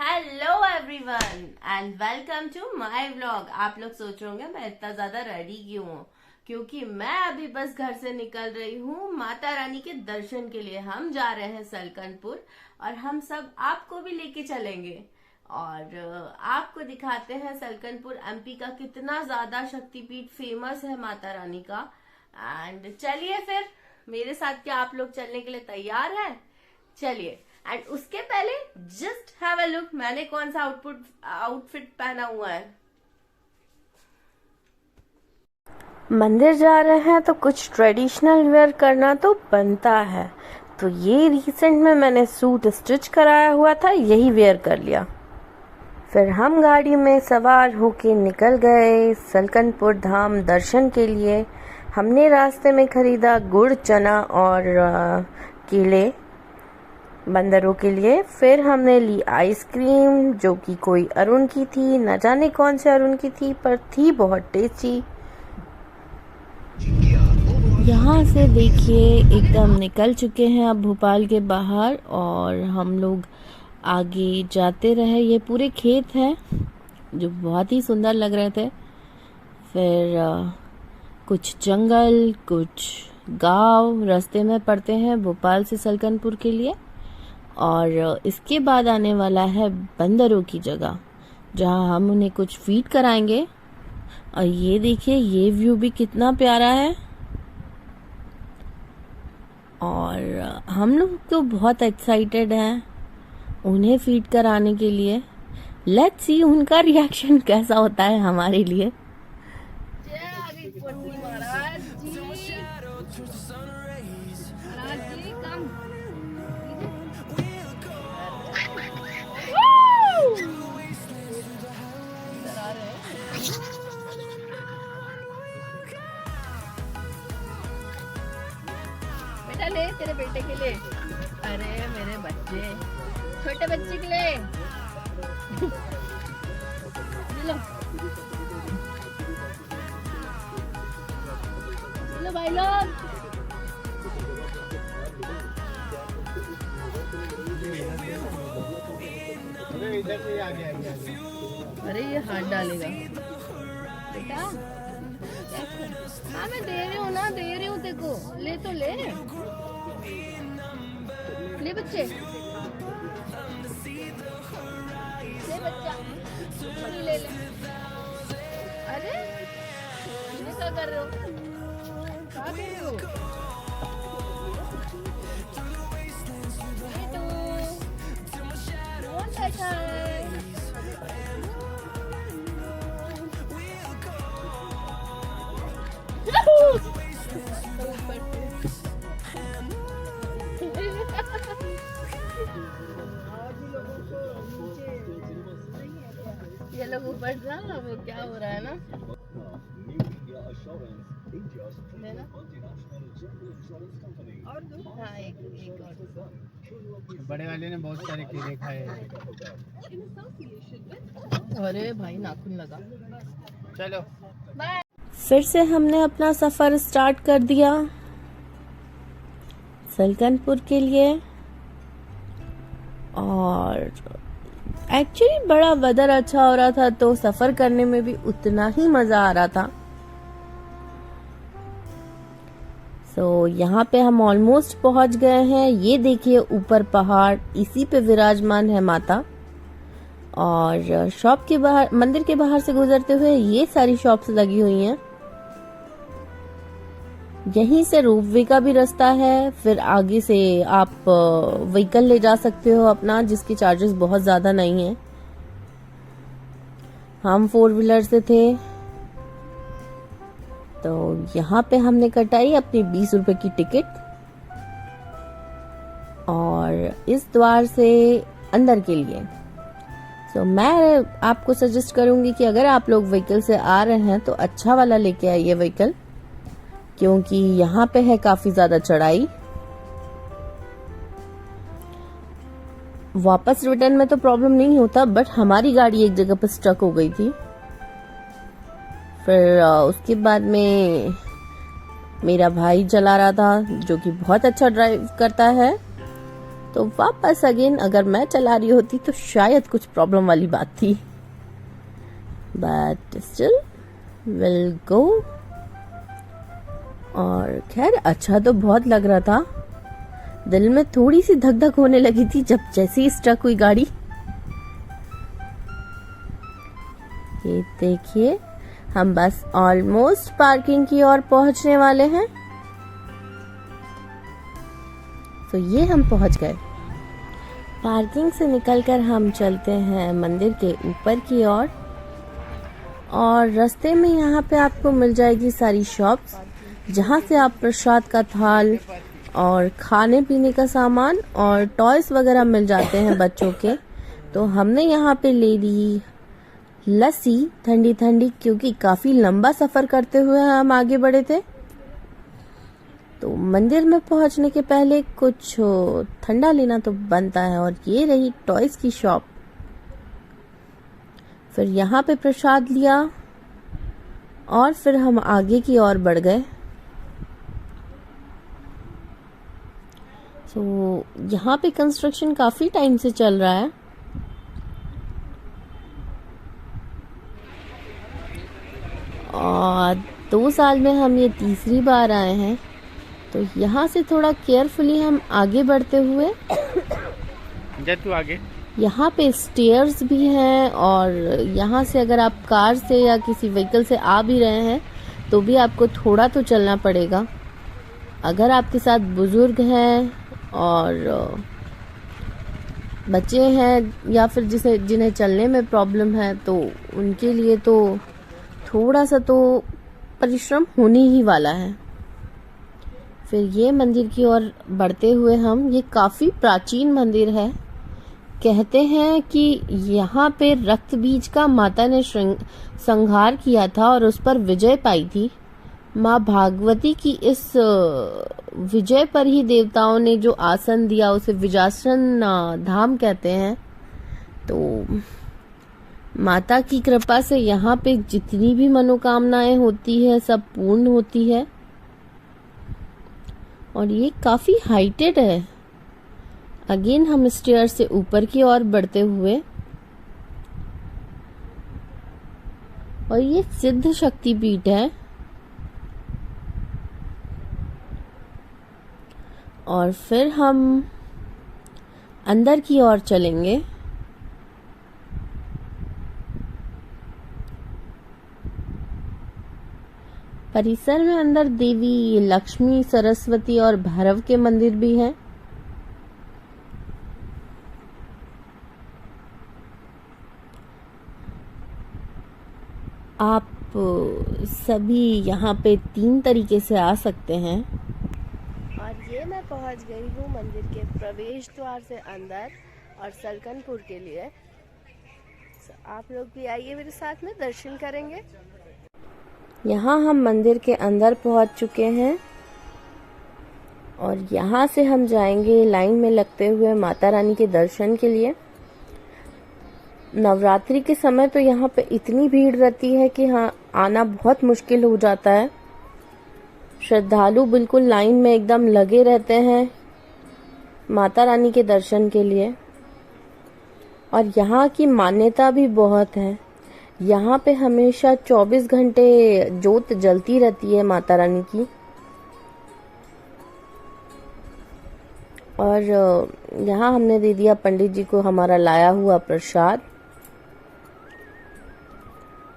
Hello everyone and welcome to my vlog. आप लोग सोच रहे होंगे मैं इतना ज्यादा रेडी क्यों हूँ, क्योंकि मैं अभी बस घर से निकल रही हूँ माता रानी के दर्शन के लिए। हम जा रहे हैं सलकनपुर और हम सब आपको भी लेके चलेंगे और आपको दिखाते हैं सलकनपुर एमपी का कितना ज्यादा शक्तिपीठ फेमस है माता रानी का। एंड चलिए फिर मेरे साथ, क्या आप लोग चलने के लिए तैयार हैं? चलिए। एंड उसके पहले जस्ट हैव अ लुक, मैंने कौन सा आउटफिट पहना हुआ है। मंदिर जा रहे हैं तो कुछ ट्रेडिशनल वेयर करना तो बनता है, तो ये रिसेंट में मैंने सूट स्टिच कराया हुआ था, यही वेयर कर लिया। फिर हम गाड़ी में सवार होके निकल गए सलकनपुर धाम दर्शन के लिए। हमने रास्ते में खरीदा गुड़, चना और केले बंदरों के लिए। फिर हमने ली आइसक्रीम जो कि कोई अरुण की थी, न जाने कौन से अरुण की थी, पर थी बहुत टेस्टी। यहाँ से देखिए एकदम निकल चुके हैं अब भोपाल के बाहर और हम लोग आगे जाते रहे। ये पूरे खेत हैं जो बहुत ही सुंदर लग रहे थे। फिर कुछ जंगल, कुछ गांव रास्ते में पड़ते हैं भोपाल से सलकनपुर के लिए। और इसके बाद आने वाला है बंदरों की जगह, जहां हम उन्हें कुछ फीड कराएंगे। और ये देखिए, ये व्यू भी कितना प्यारा है और हम लोग तो बहुत एक्साइटेड हैं उन्हें फीड कराने के लिए। लेट्स सी उनका रिएक्शन कैसा होता है हमारे लिए। बेटा ले, तेरे बेटे के लिए। अरे मेरे बच्चे, छोटे बच्चे के लिए लो लो भाई लोग। इधर से आ गया। अरे ये हाथ डालेगा बेटा। हाँ मैं दे रही हूँ ना, दे रही हूँ तेको, ले तो ले ले बच्चे, ले बच्चा, ले ले। अरे ये क्या कर रहे हो, क्या कर रहे हो? कौन बैठा है? ये लोग ऊपर जा, वो क्या हो रहा है ना, देना और दो। हाँ एक और। बड़े वाले ने बहुत सारे केले खाए। अरे भाई नाखून लगा। चलो बाय। फिर से हमने अपना सफर स्टार्ट कर दिया सलकनपुर के लिए। और एक्चुअली बड़ा वेदर अच्छा हो रहा था, तो सफर करने में भी उतना ही मजा आ रहा था। यहाँ पे हम ऑलमोस्ट पहुंच गए हैं। ये देखिए ऊपर पहाड़, इसी पे विराजमान है माता। और शॉप के बाहर, मंदिर के बाहर से गुजरते हुए ये सारी शॉप्स लगी हुई हैं। यहीं से रोपवे का भी रास्ता है। फिर आगे से आप व्हीकल ले जा सकते हो अपना, जिसके चार्जेस बहुत ज्यादा नहीं है। हम 4 व्हीलर से थे, तो यहाँ पे हमने कटाई अपनी 20 रुपए की टिकट और इस द्वार से अंदर के लिए। मैं आपको सजेस्ट करूंगी कि अगर आप लोग व्हीकल से आ रहे हैं तो अच्छा वाला लेके आइए व्हीकल, क्योंकि यहाँ पे है काफी ज्यादा चढ़ाई। वापस रिटर्न में तो प्रॉब्लम नहीं होता, बट हमारी गाड़ी एक जगह पर स्टक हो गई थी। फिर उसके बाद में मेरा भाई चला रहा था, जो कि बहुत अच्छा ड्राइव करता है। तो वापस अगेन अगर मैं चला रही होती तो शायद कुछ प्रॉब्लम वाली बात थी, बट स्टिल विल गो। और खैर अच्छा तो बहुत लग रहा था, दिल में थोड़ी सी धक धक होने लगी थी जब जैसे ही स्ट्रक हुई गाड़ी। ये देखिए हम बस ऑलमोस्ट पार्किंग की ओर पहुंचने वाले हैं। तो ये हम पहुंच गए। पार्किंग से निकलकर हम चलते हैं मंदिर के ऊपर की ओर, और रास्ते में यहाँ पे आपको मिल जाएगी सारी शॉप्स जहाँ से आप प्रसाद का थाल और खाने पीने का सामान और टॉयज वगैरह मिल जाते हैं बच्चों के। तो हमने यहाँ पे ले ली लस्सी ठंडी ठंडी, क्योंकि काफी लंबा सफर करते हुए हम आगे बढ़े थे। तो मंदिर में पहुंचने के पहले कुछ ठंडा लेना तो बनता है, और ये रही टॉयज की शॉप। फिर यहाँ पे प्रसाद लिया और फिर हम आगे की ओर बढ़ गए। तो यहाँ पे कंस्ट्रक्शन काफी टाइम से चल रहा है, और 2 साल में हम ये तीसरी बार आए हैं। तो यहाँ से थोड़ा केयरफुली हम आगे बढ़ते हुए, तू आगे, यहाँ पे स्टेयर्स भी हैं, और यहाँ से अगर आप कार से या किसी व्हीकल से आ भी रहे हैं तो भी आपको थोड़ा तो चलना पड़ेगा। अगर आपके साथ बुजुर्ग हैं और बच्चे हैं या फिर जिन्हें चलने में प्रॉब्लम है, तो उनके लिए तो थोड़ा सा तो परिश्रम होने ही वाला है। फिर ये मंदिर की ओर बढ़ते हुए हम, ये काफी प्राचीन मंदिर है। कहते हैं कि यहाँ पे रक्त बीज का माता ने संहार किया था और उस पर विजय पाई थी। माँ भागवती की इस विजय पर ही देवताओं ने जो आसन दिया उसे विजासन धाम कहते हैं। तो माता की कृपा से यहाँ पे जितनी भी मनोकामनाएं होती है सब पूर्ण होती है, और ये काफी हाइटेड है। अगेन हम स्टेयर से ऊपर की ओर बढ़ते हुए, और ये सिद्ध शक्ति पीठ है। और फिर हम अंदर की ओर चलेंगे। परिसर में अंदर देवी लक्ष्मी, सरस्वती और भैरव के मंदिर भी हैं। आप सभी यहाँ पे 3 तरीके से आ सकते हैं। और ये मैं पहुँच गई हूँ मंदिर के प्रवेश द्वार से अंदर और सलकनपुर के लिए। आप लोग भी आइए मेरे साथ में, दर्शन करेंगे। यहाँ हम मंदिर के अंदर पहुँच चुके हैं, और यहाँ से हम जाएंगे लाइन में लगते हुए माता रानी के दर्शन के लिए। नवरात्रि के समय तो यहाँ पे इतनी भीड़ रहती है कि हाँ आना बहुत मुश्किल हो जाता है। श्रद्धालु बिल्कुल लाइन में एकदम लगे रहते हैं माता रानी के दर्शन के लिए, और यहाँ की मान्यता भी बहुत है। यहाँ पे हमेशा 24 घंटे ज्योत जलती रहती है माता रानी की। और यहाँ हमने दे दिया पंडित जी को हमारा लाया हुआ प्रसाद।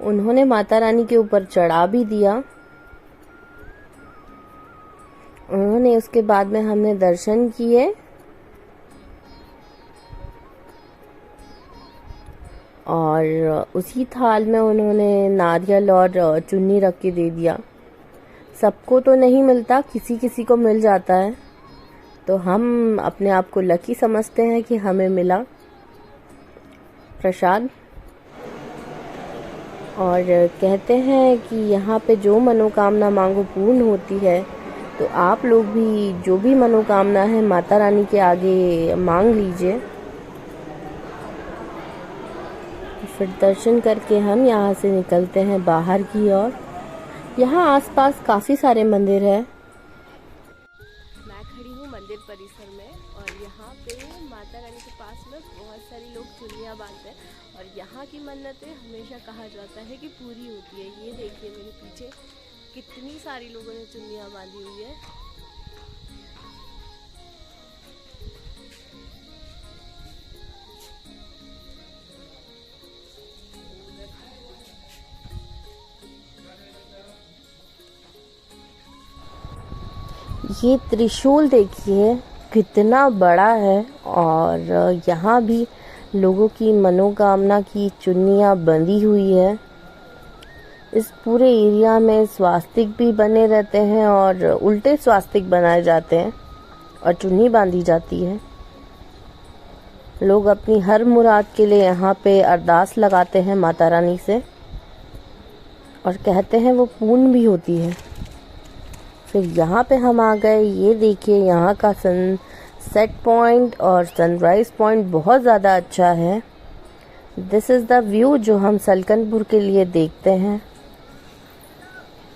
उन्होंने माता रानी के ऊपर चढ़ा भी दिया। उन्होंने उसके बाद में हमने दर्शन किए, और उसी थाल में उन्होंने नारियल और चुन्नी रख के दे दिया। सबको तो नहीं मिलता, किसी किसी को मिल जाता है, तो हम अपने आप को लकी समझते हैं कि हमें मिला प्रसाद। और कहते हैं कि यहाँ पे जो मनोकामना मांगो पूर्ण होती है, तो आप लोग भी जो भी मनोकामना है माता रानी के आगे मांग लीजिए। फिर दर्शन करके हम यहाँ से निकलते हैं बाहर की ओर। यहाँ आसपास काफ़ी सारे मंदिर हैं। मैं खड़ी हूँ मंदिर परिसर में, और यहाँ सकते हैं माता रानी के पास में बहुत सारी लोग चुन्नियाँ बांधते हैं और यहाँ की मन्नतें हमेशा कहा जाता है कि पूरी होती है। ये देखिए मेरे पीछे कितनी सारी लोगों ने चुन्नियाँ बांधी हुई है। ये त्रिशूल देखिए कितना बड़ा है और यहाँ भी लोगों की मनोकामना की चुन्नियाँ बंधी हुई है। इस पूरे एरिया में स्वास्तिक भी बने रहते हैं और उल्टे स्वास्तिक बनाए जाते हैं और चुन्नी बांधी जाती है। लोग अपनी हर मुराद के लिए यहाँ पे अरदास लगाते हैं माता रानी से और कहते हैं वो पूर्ण भी होती है। फिर यहाँ पे हम आ गए। ये देखिए यहाँ का सनसेट पॉइंट और सनराइज़ पॉइंट बहुत ज़्यादा अच्छा है। दिस इज़ द व्यू जो हम सलकनपुर के लिए देखते हैं।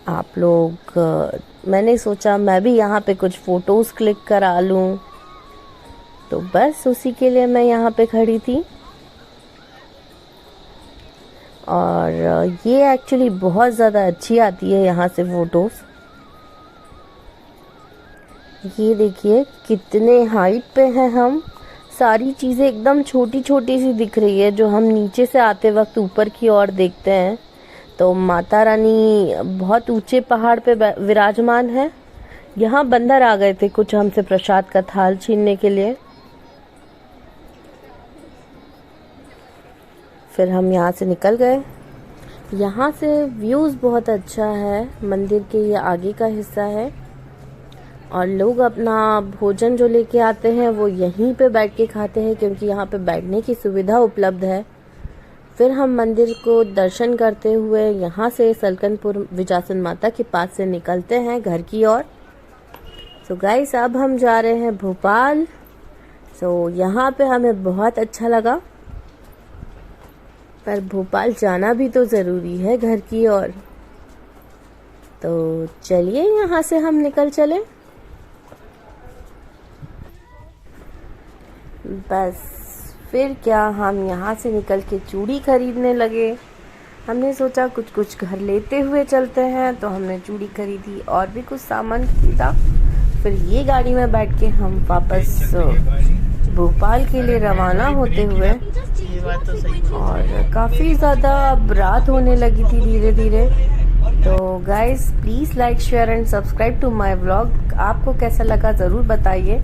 आप लोग मैंने सोचा मैं भी यहाँ पे कुछ फ़ोटोज़ क्लिक करा लूँ, तो बस उसी के लिए मैं यहाँ पे खड़ी थी। और ये एक्चुअली बहुत ज़्यादा अच्छी आती है यहाँ से फ़ोटोज़। ये देखिए कितने हाइट पे हैं हम। सारी चीज़ें एकदम छोटी छोटी सी दिख रही है। जो हम नीचे से आते वक्त ऊपर की ओर देखते हैं तो माता रानी बहुत ऊंचे पहाड़ पे विराजमान है। यहाँ बंदर आ गए थे कुछ हमसे प्रसाद का थाल छीनने के लिए। फिर हम यहाँ से निकल गए। यहाँ से व्यूज़ बहुत अच्छा है। मंदिर के ये आगे का हिस्सा है और लोग अपना भोजन जो लेके आते हैं वो यहीं पे बैठ के खाते हैं क्योंकि यहाँ पे बैठने की सुविधा उपलब्ध है। फिर हम मंदिर को दर्शन करते हुए यहाँ से सलकनपुर विजासन माता के पास से निकलते हैं घर की ओर। सो गाइस अब हम जा रहे हैं भोपाल। सो यहाँ पे हमें बहुत अच्छा लगा, पर भोपाल जाना भी तो ज़रूरी है घर की ओर। तो चलिए यहाँ से हम निकल चले। बस फिर क्या, हम यहाँ से निकल के चूड़ी खरीदने लगे। हमने सोचा कुछ घर लेते हुए चलते हैं, तो हमने चूड़ी खरीदी और भी कुछ सामान खरीदा। फिर ये गाड़ी में बैठ के हम वापस भोपाल के लिए रवाना होते हुए, और काफ़ी ज़्यादा रात होने लगी थी धीरे धीरे। तो guys please like share and subscribe to my vlog. आपको कैसा लगा ज़रूर बताइए।